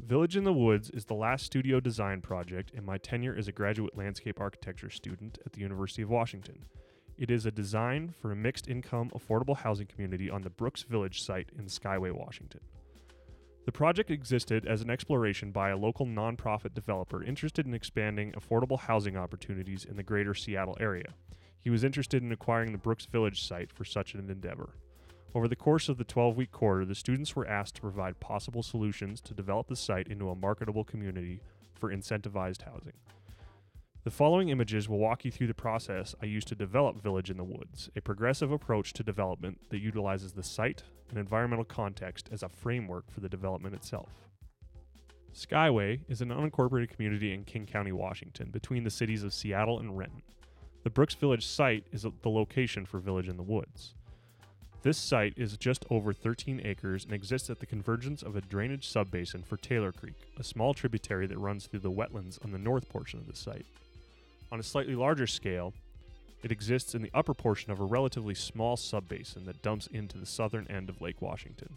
Village in the Woods is the last studio design project in my tenure as a graduate landscape architecture student at the University of Washington. It is a design for a mixed-income, affordable housing community on the Brooks Village site in Skyway, Washington. The project existed as an exploration by a local nonprofit developer interested in expanding affordable housing opportunities in the greater Seattle area. He was interested in acquiring the Brooks Village site for such an endeavor. Over the course of the 12-week quarter, the students were asked to provide possible solutions to develop the site into a marketable community for incentivized housing. The following images will walk you through the process I used to develop Village in the Woods, a progressive approach to development that utilizes the site and environmental context as a framework for the development itself. Skyway is an unincorporated community in King County, Washington, between the cities of Seattle and Renton. The Brooks Village site is the location for Village in the Woods. This site is just over 13 acres and exists at the convergence of a drainage subbasin for Taylor Creek, a small tributary that runs through the wetlands on the north portion of the site. On a slightly larger scale, it exists in the upper portion of a relatively small subbasin that dumps into the southern end of Lake Washington.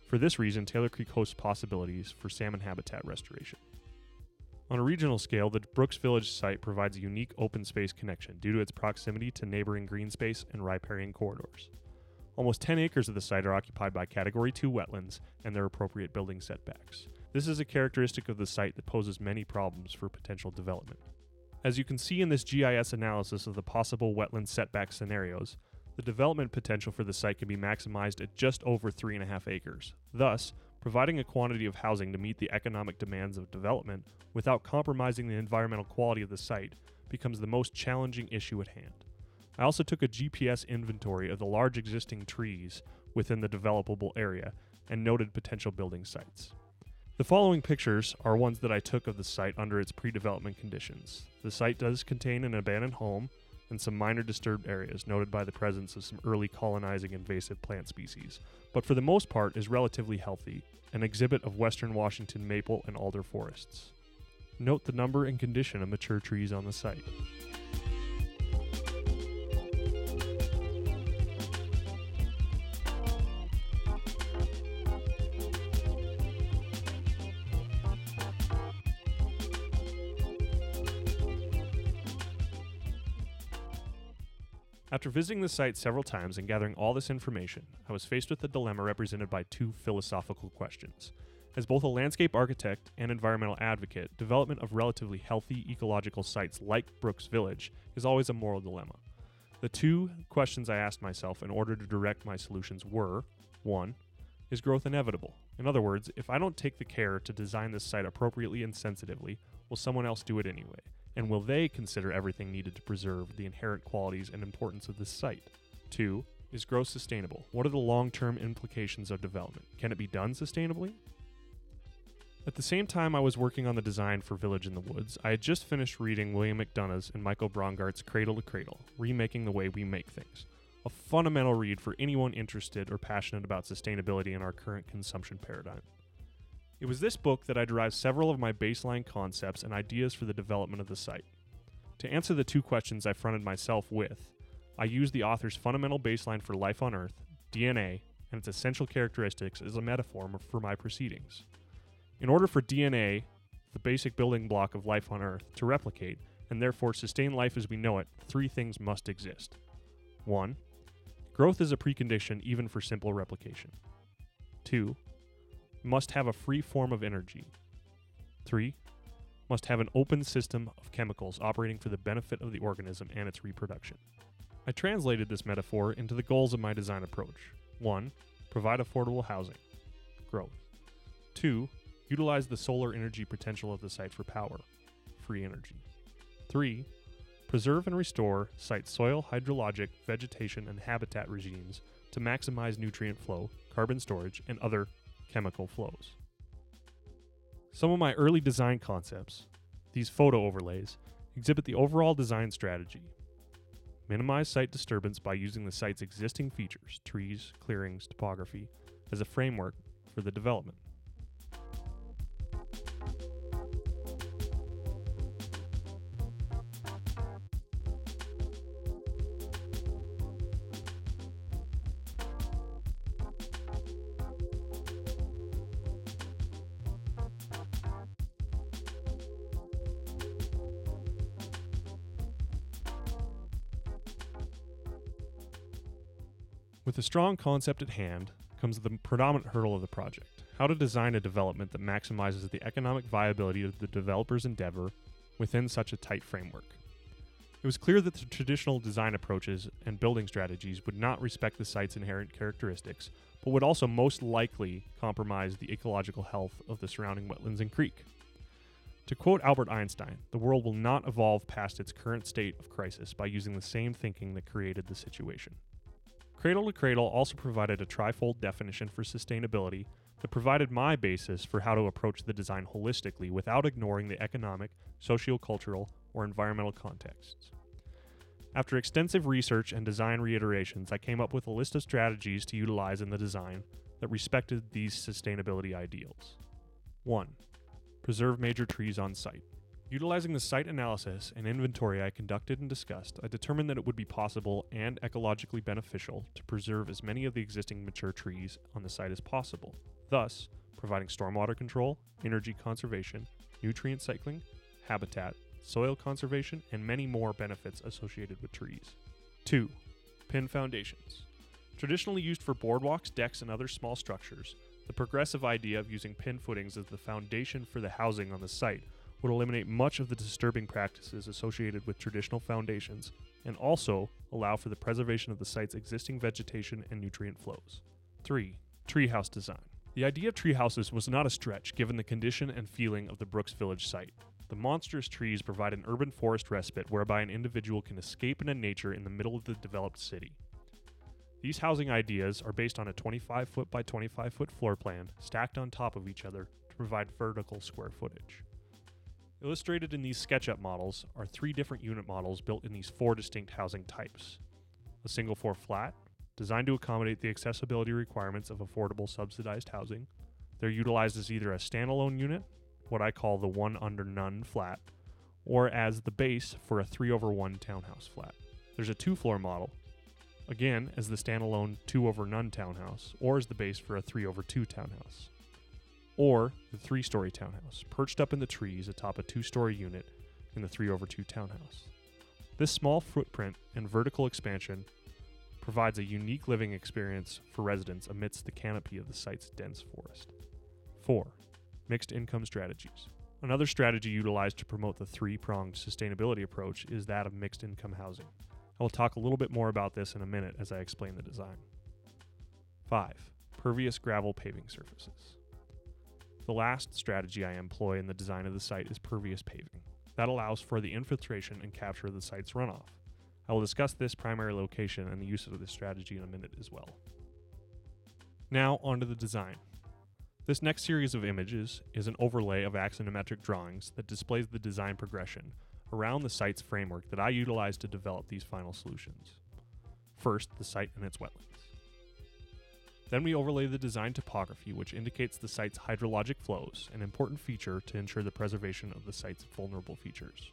For this reason, Taylor Creek hosts possibilities for salmon habitat restoration. On a regional scale, the Brooks Village site provides a unique open space connection due to its proximity to neighboring green space and riparian corridors. Almost 10 acres of the site are occupied by Category 2 wetlands and their appropriate building setbacks. This is a characteristic of the site that poses many problems for potential development. As you can see in this GIS analysis of the possible wetland setback scenarios, the development potential for the site can be maximized at just over 3.5 acres. Thus, providing a quantity of housing to meet the economic demands of development without compromising the environmental quality of the site becomes the most challenging issue at hand. I also took a GPS inventory of the large existing trees within the developable area and noted potential building sites. The following pictures are ones that I took of the site under its pre-development conditions. The site does contain an abandoned home and some minor disturbed areas noted by the presence of some early colonizing invasive plant species, but for the most part is relatively healthy, an exhibit of western Washington maple and alder forests. Note the number and condition of mature trees on the site. After visiting the site several times and gathering all this information, I was faced with a dilemma represented by two philosophical questions. As both a landscape architect and environmental advocate, development of relatively healthy ecological sites like Brooks Village is always a moral dilemma. The two questions I asked myself in order to direct my solutions were, 1. Is growth inevitable? In other words, if I don't take the care to design this site appropriately and sensitively, will someone else do it anyway? And will they consider everything needed to preserve the inherent qualities and importance of this site? 2. Is growth sustainable? What are the long-term implications of development? Can it be done sustainably? At the same time I was working on the design for Village in the Woods, I had just finished reading William McDonough's and Michael Brongart's Cradle to Cradle, Remaking the Way We Make Things, a fundamental read for anyone interested or passionate about sustainability in our current consumption paradigm. It was this book that I derived several of my baseline concepts and ideas for the development of the site. To answer the two questions I fronted myself with, I used the author's fundamental baseline for life on Earth, DNA, and its essential characteristics as a metaphor for my proceedings. In order for DNA, the basic building block of life on Earth, to replicate, and therefore sustain life as we know it, three things must exist. 1. Growth is a precondition even for simple replication. 2. Must have a free form of energy. 3. Must have an open system of chemicals operating for the benefit of the organism and its reproduction. I translated this metaphor into the goals of my design approach. 1. Provide affordable housing. Growth. 2. Utilize the solar energy potential of the site for power. Free energy. 3. Preserve and restore site soil, hydrologic, vegetation, and habitat regimes to maximize nutrient flow, carbon storage, and other chemical flows. Some of my early design concepts, these photo overlays, exhibit the overall design strategy. Minimize site disturbance by using the site's existing features, trees, clearings, topography, as a framework for the development. With a strong concept at hand comes the predominant hurdle of the project: how to design a development that maximizes the economic viability of the developer's endeavor within such a tight framework. It was clear that the traditional design approaches and building strategies would not respect the site's inherent characteristics, but would also most likely compromise the ecological health of the surrounding wetlands and creek. To quote Albert Einstein, the world will not evolve past its current state of crisis by using the same thinking that created the situation. Cradle to Cradle also provided a trifold definition for sustainability that provided my basis for how to approach the design holistically without ignoring the economic, sociocultural, or environmental contexts. After extensive research and design reiterations, I came up with a list of strategies to utilize in the design that respected these sustainability ideals. 1. Preserve major trees on site. Utilizing the site analysis and inventory I conducted and discussed, I determined that it would be possible and ecologically beneficial to preserve as many of the existing mature trees on the site as possible, thus providing stormwater control, energy conservation, nutrient cycling, habitat, soil conservation, and many more benefits associated with trees. 2. Pin foundations. Traditionally used for boardwalks, decks, and other small structures, the progressive idea of using pin footings as the foundation for the housing on the site would eliminate much of the disturbing practices associated with traditional foundations and also allow for the preservation of the site's existing vegetation and nutrient flows. 3. Treehouse design. The idea of treehouses was not a stretch given the condition and feeling of the Brooks Village site. The monstrous trees provide an urban forest respite whereby an individual can escape into nature in the middle of the developed city. These housing ideas are based on a 25-foot by 25-foot floor plan stacked on top of each other to provide vertical square footage. Illustrated in these SketchUp models are 3 different unit models built in these 4 distinct housing types. A single-floor flat, designed to accommodate the accessibility requirements of affordable subsidized housing. They're utilized as either a standalone unit, what I call the 1 under none flat, or as the base for a 3/1 townhouse flat. There's a 2-floor model, again as the standalone 2/none townhouse, or as the base for a 3/2 townhouse. Or the 3-story townhouse, perched up in the trees atop a 2-story unit in the 3/2 townhouse. This small footprint and vertical expansion provides a unique living experience for residents amidst the canopy of the site's dense forest. 4. Mixed income strategies. Another strategy utilized to promote the 3-pronged sustainability approach is that of mixed income housing. I will talk a little bit more about this in a minute as I explain the design. 5. Pervious gravel paving surfaces. The last strategy I employ in the design of the site is pervious paving. That allows for the infiltration and capture of the site's runoff. I will discuss this primary location and the use of this strategy in a minute as well. Now onto the design. This next series of images is an overlay of axonometric drawings that displays the design progression around the site's framework that I utilized to develop these final solutions. First, the site and its wetlands. Then we overlay the design topography, which indicates the site's hydrologic flows, an important feature to ensure the preservation of the site's vulnerable features.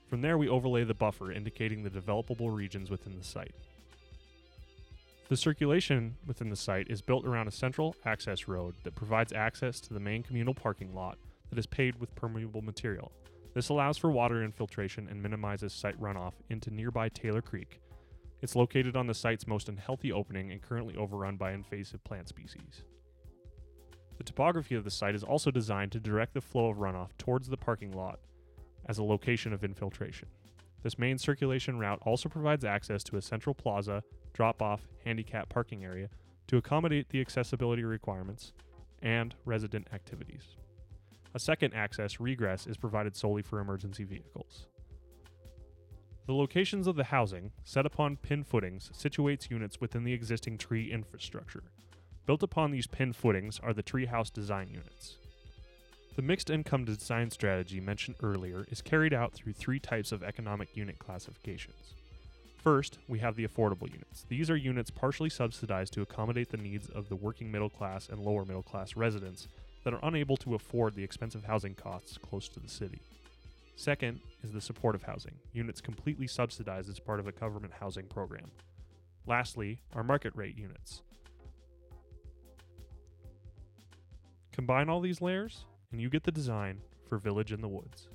From there, we overlay the buffer, indicating the developable regions within the site. The circulation within the site is built around a central access road that provides access to the main communal parking lot that is paved with permeable material. This allows for water infiltration and minimizes site runoff into nearby Taylor Creek. It's located on the site's most unhealthy opening and currently overrun by invasive plant species. The topography of the site is also designed to direct the flow of runoff towards the parking lot as a location of infiltration. This main circulation route also provides access to a central plaza, drop-off, handicap parking area to accommodate the accessibility requirements and resident activities. A second access, regress, is provided solely for emergency vehicles. The locations of the housing, set upon pin footings, situates units within the existing tree infrastructure. Built upon these pin footings are the treehouse design units. The mixed income design strategy mentioned earlier is carried out through 3 types of economic unit classifications. First, we have the affordable units. These are units partially subsidized to accommodate the needs of the working middle class and lower middle class residents that are unable to afford the expensive housing costs close to the city. Second is the supportive housing, units completely subsidized as part of a government housing program. Lastly, our market rate units. Combine all these layers, and you get the design for Village in the Woods.